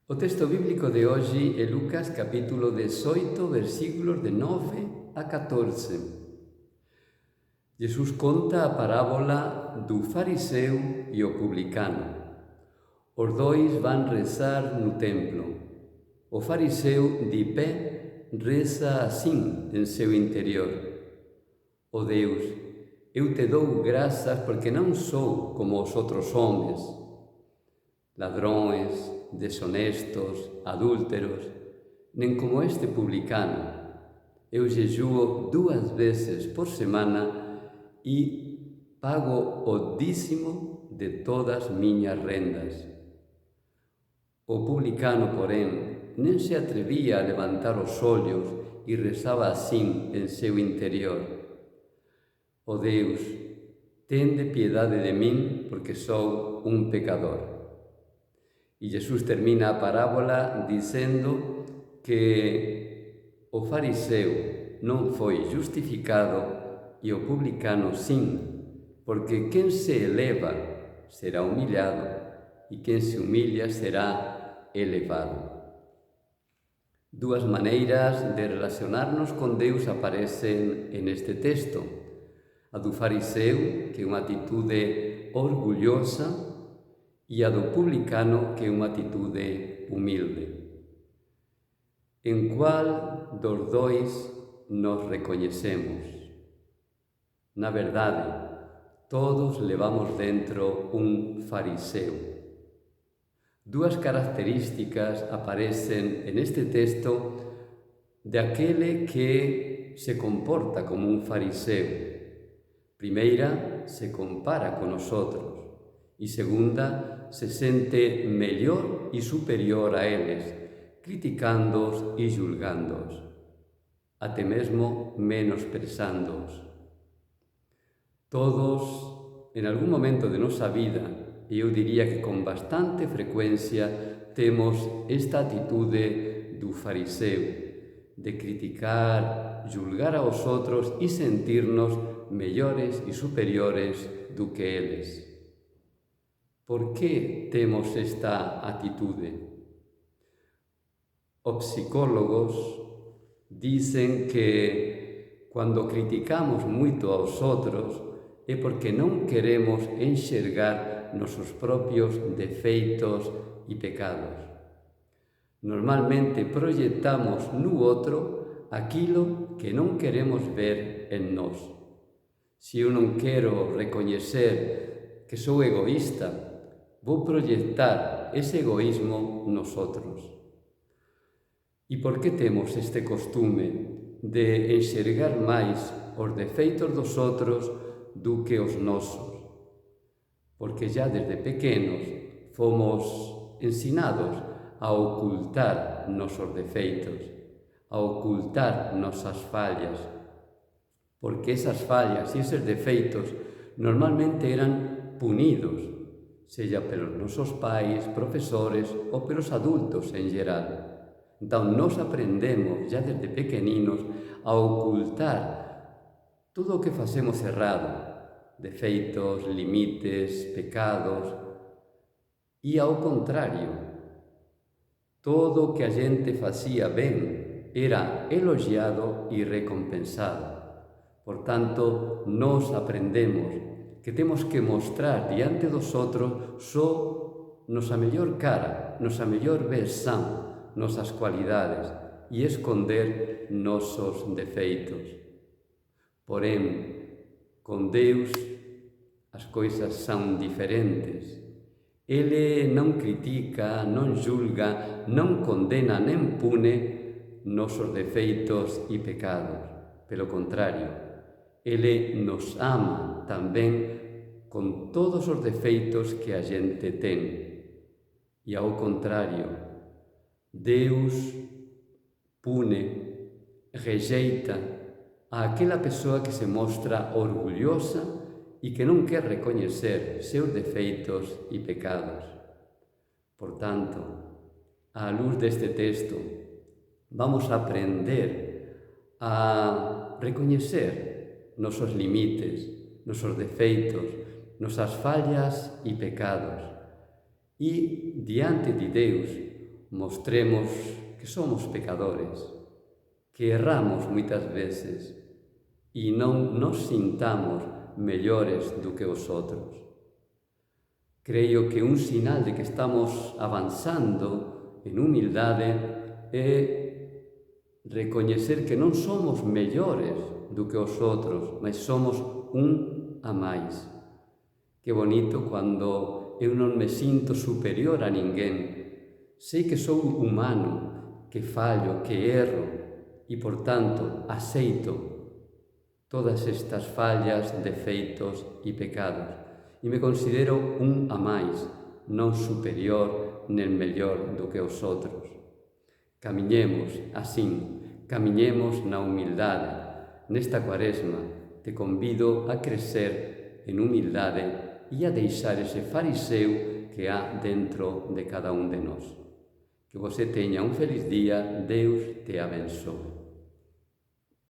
O texto bíblico de hoxe é Lucas capítulo 18, versículos de 9 a 14. Jesús conta a parábola do fariseu e o publicano. Os dois van rezar no templo. O fariseu, de pé, reza así en seu interior: «Ó Deus, eu te dou grazas porque non sou como os outros homes, ladrões, deshonestos, adúlteros, nen como este publicano. Eu xexúo 2 veces por semana e pago o dízimo de todas miñas rendas». O publicano, porén, nen se atrevía a levantar os ollos e rezaba así en seu interior: «Ó Deus, tende piedade de min porque sou un pecador». E Jesús termina a parábola dicendo que o fariseu non foi justificado e o publicano sin, porque quen se eleva será humillado e quen se humilla será elevado. 2 maneiras de relacionarnos con Deus aparecen en este texto: a do fariseu, que é unha atitude orgullosa, e a do publicano, que é unha atitude humilde. En cual dos dois nos recoñecemos? Na verdade, todos levamos dentro un fariseu. 2 características aparecen en este texto de aquele que se comporta como un fariseu. Primeira, se compara con nosotros, e segunda, se sente mellor e superior a eles, criticándoos e julgándoos, até mesmo menosprezándoos. Todos, en algún momento de nosa vida, e eu diría que con bastante frecuencia, temos esta atitude do fariseu, de criticar, julgar aos outros e sentirnos mellores e superiores do que eles. Por que temos esta atitude? Os psicólogos dicen que cando criticamos moito aos outros é porque non queremos enxergar nosos propios defeitos e pecados. Normalmente proyectamos no outro aquilo que non queremos ver en nós. Se eu non quero recoñecer que sou egoísta, vou proyectar ese egoísmo nos outros. E por que temos este costume de enxergar máis os defeitos dos outros do que os nosos? Porque já desde pequenos fomos ensinados a ocultar nosos defeitos, a ocultar nosas fallas, porque esas fallas e eses defeitos normalmente eran punidos, sella pelos nosos pais, profesores ou pelos adultos en geral. Entón, nós aprendemos já desde pequeninos a ocultar todo o que facemos errado, defeitos, limites, pecados, e ao contrario, todo o que a xente facía ben era elogiado e recompensado. Por tanto, nós aprendemos que temos que mostrar diante dos outros só nosa mellor cara, nosa mellor versão, nosas cualidades, e esconder nosos defeitos. Porén, con Deus as coisas son diferentes. Ele non critica, non julga, non condena nen pune nosos defeitos e pecados. Pelo contrario, Ele nos ama tamén con todos os defeitos que a xente ten. E ao contrario, Deus pune, rejeita a aquela persoa que se mostra orgullosa e que non quer recoñecer seus defeitos e pecados. Por tanto, á luz deste texto, vamos a aprender a recoñecer nosos limites, nosos defeitos, nosas fallas e pecados. E, diante de Deus, mostremos que somos pecadores, que erramos moitas veces e non nos sintamos mellores do que os outros. Creo que un sinal de que estamos avanzando en humildade é recoñecer que non somos mellores do que os outros, mas somos un a máis. Que bonito cando eu non me sinto superior a ninguén. Sei que sou humano, que fallo, que erro e, por tanto, aceito todas estas fallas, defeitos e pecados e me considero un a máis, non superior nen mellor do que os outros. Camiñemos así, camiñemos na humildade. Nesta Cuaresma te convido a crecer en humildade e a deixar ese fariseu que há dentro de cada un de nós. Que você teña un feliz día, Deus te abençoe.